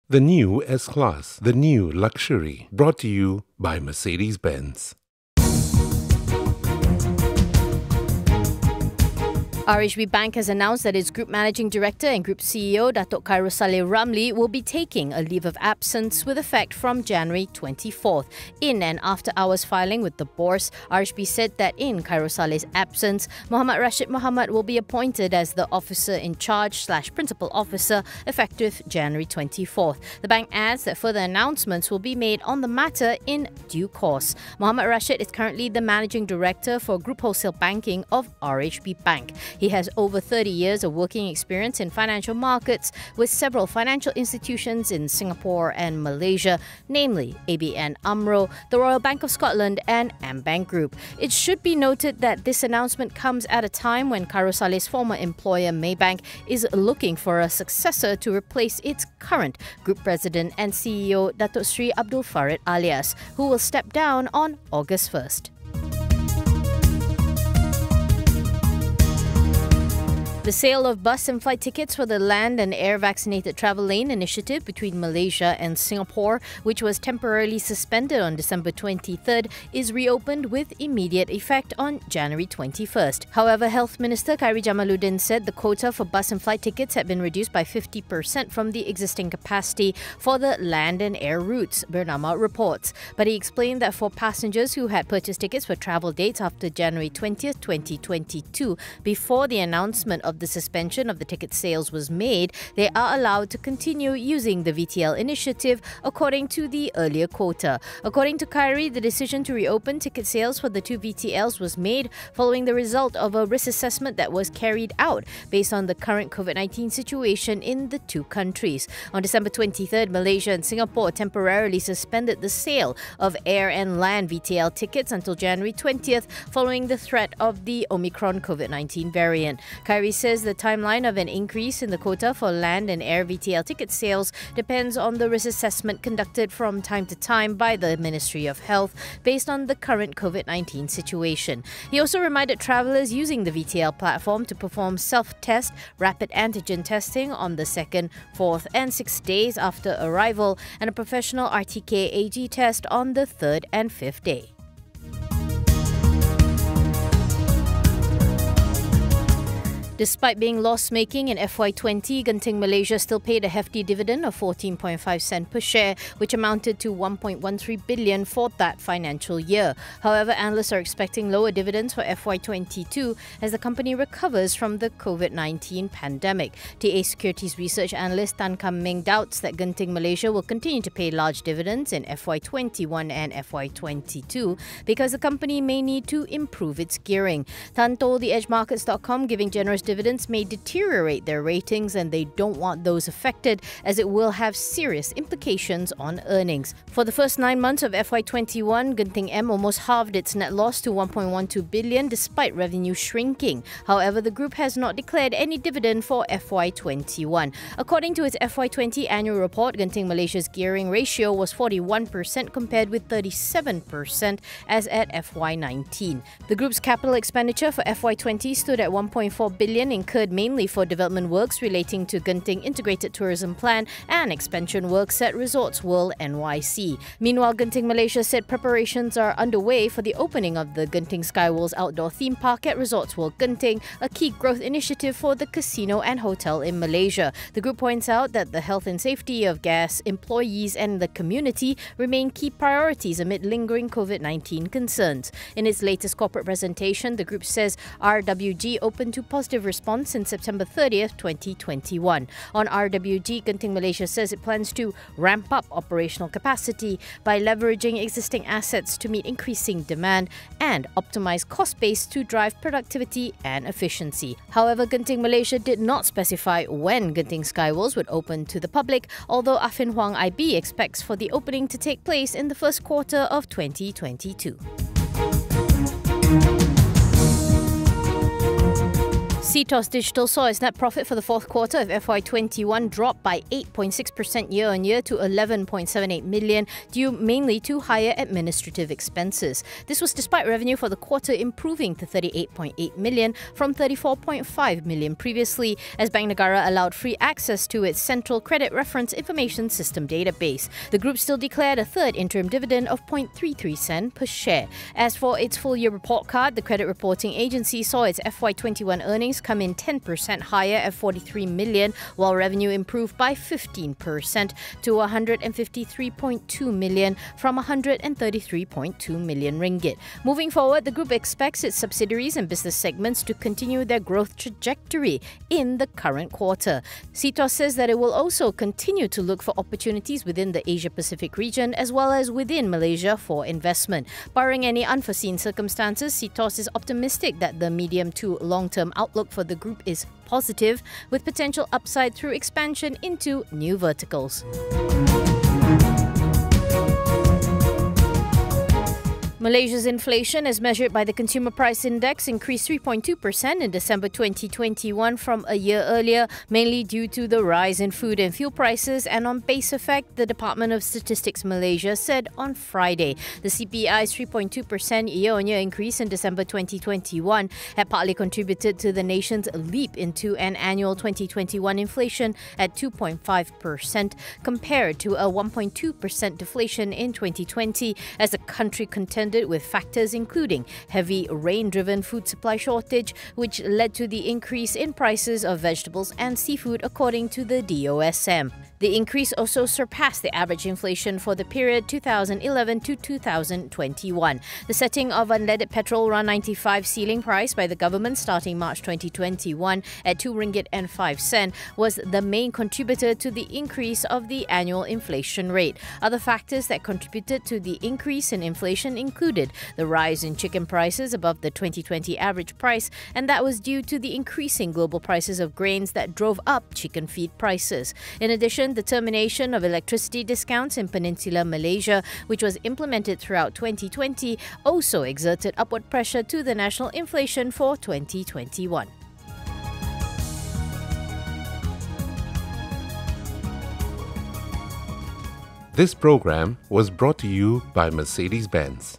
The new S-Class, the new luxury, brought to you by Mercedes-Benz. RHB Bank has announced that its Group Managing Director and Group CEO, Datuk Khairussaleh Ramli, will be taking a leave of absence with effect from January 24th. In an after-hours filing with the Bourse, RHB said that in Khairussaleh's absence, Muhammad Rashid Mohamad will be appointed as the officer in charge / principal officer effective January 24th. The bank adds that further announcements will be made on the matter in due course. Muhammad Rashid is currently the Managing Director for Group Wholesale Banking of RHB Bank. He has over 30 years of working experience in financial markets with several financial institutions in Singapore and Malaysia, namely ABN AMRO, the Royal Bank of Scotland and AmBank Group. It should be noted that this announcement comes at a time when Khairussaleh's former employer Maybank is looking for a successor to replace its current Group President and CEO Datuk Sri Abdul Farid Alias, who will step down on August 1st. The sale of bus and flight tickets for the Land and Air Vaccinated Travel Lane initiative between Malaysia and Singapore, which was temporarily suspended on December 23rd, is reopened with immediate effect on January 21st. However, Health Minister Khairi Jamaluddin said the quota for bus and flight tickets had been reduced by 50% from the existing capacity for the land and air routes, Bernama reports. But he explained that for passengers who had purchased tickets for travel dates after January 20th, 2022, before the announcement of the suspension of the ticket sales was made, they are allowed to continue using the VTL initiative according to the earlier quota. According to Khairi, the decision to reopen ticket sales for the two VTLs was made following the result of a risk assessment that was carried out based on the current COVID-19 situation in the two countries. On December 23rd, Malaysia and Singapore temporarily suspended the sale of air and land VTL tickets until January 20th following the threat of the Omicron COVID-19 variant. Khairi says the timeline of an increase in the quota for land and air VTL ticket sales depends on the risk assessment conducted from time to time by the Ministry of Health based on the current COVID-19 situation. He also reminded travellers using the VTL platform to perform self-test rapid antigen testing on the 2nd, 4th and 6th days after arrival and a professional RTK-AG test on the 3rd and 5th day. Despite being loss-making in FY20, Genting Malaysia still paid a hefty dividend of 14.5 cents per share, which amounted to 1.13 billion for that financial year. However, analysts are expecting lower dividends for FY22 as the company recovers from the COVID-19 pandemic. TA Securities Research Analyst Tan Kam Ming doubts that Genting Malaysia will continue to pay large dividends in FY21 and FY22 because the company may need to improve its gearing. Tan told TheEdgeMarkets.com giving generous dividends may deteriorate their ratings and they don't want those affected as it will have serious implications on earnings. For the first 9 months of FY21, Genting M almost halved its net loss to 1.12 billion despite revenue shrinking. However, the group has not declared any dividend for FY21. According to its FY20 annual report, Genting Malaysia's gearing ratio was 41% compared with 37% as at FY19. The group's capital expenditure for FY20 stood at 1.4 billion, incurred mainly for development works relating to Genting Integrated Tourism Plan and expansion works at Resorts World NYC. Meanwhile, Genting Malaysia said preparations are underway for the opening of the Genting Skyworlds outdoor theme park at Resorts World Genting, a key growth initiative for the casino and hotel in Malaysia. The group points out that the health and safety of guests, employees and the community remain key priorities amid lingering COVID-19 concerns. In its latest corporate presentation, the group says RWG opened to positive response in September 30th, 2021. On RWG, Genting Malaysia says it plans to ramp up operational capacity by leveraging existing assets to meet increasing demand and optimize cost base to drive productivity and efficiency. However, Genting Malaysia did not specify when Genting Skyworlds would open to the public, although Affin Hwang IB expects for the opening to take place in the first quarter of 2022. SITA Digital saw its net profit for the fourth quarter of FY21 drop by 8.6% year-on-year to 11.78 million, due mainly to higher administrative expenses. This was despite revenue for the quarter improving to 38.8 million from 34.5 million previously, as Bank Negara allowed free access to its Central Credit Reference Information System database. The group still declared a third interim dividend of 0.33 cent per share. As for its full-year report card, the credit reporting agency saw its FY21 earnings come in 10% higher at 43 million, while revenue improved by 15% to 153.2 million from 133.2 million ringgit. Moving forward, the group expects its subsidiaries and business segments to continue their growth trajectory in the current quarter. SITA says that it will also continue to look for opportunities within the Asia-Pacific region as well as within Malaysia for investment. Barring any unforeseen circumstances, SITA is optimistic that the medium to long-term outlook for the group is positive, with potential upside through expansion into new verticals. Malaysia's inflation, as measured by the Consumer Price Index, increased 3.2% in December 2021 from a year earlier, mainly due to the rise in food and fuel prices and on base effect, the Department of Statistics Malaysia said on Friday. The CPI's 3.2% year-on-year increase in December 2021 had partly contributed to the nation's leap into an annual 2021 inflation at 2.5% compared to a 1.2% deflation in 2020 as the country contended with factors including heavy rain-driven food supply shortage, which led to the increase in prices of vegetables and seafood, according to the DOSM. The increase also surpassed the average inflation for the period 2011 to 2021. The setting of unleaded petrol RON95 ceiling price by the government starting March 2021 at RM2.05 was the main contributor to the increase of the annual inflation rate. Other factors that contributed to the increase in inflation included the rise in chicken prices above the 2020 average price, and that was due to the increasing global prices of grains that drove up chicken feed prices. In addition, the termination of electricity discounts in Peninsular Malaysia, which was implemented throughout 2020, also exerted upward pressure to the national inflation for 2021. This program was brought to you by Mercedes-Benz.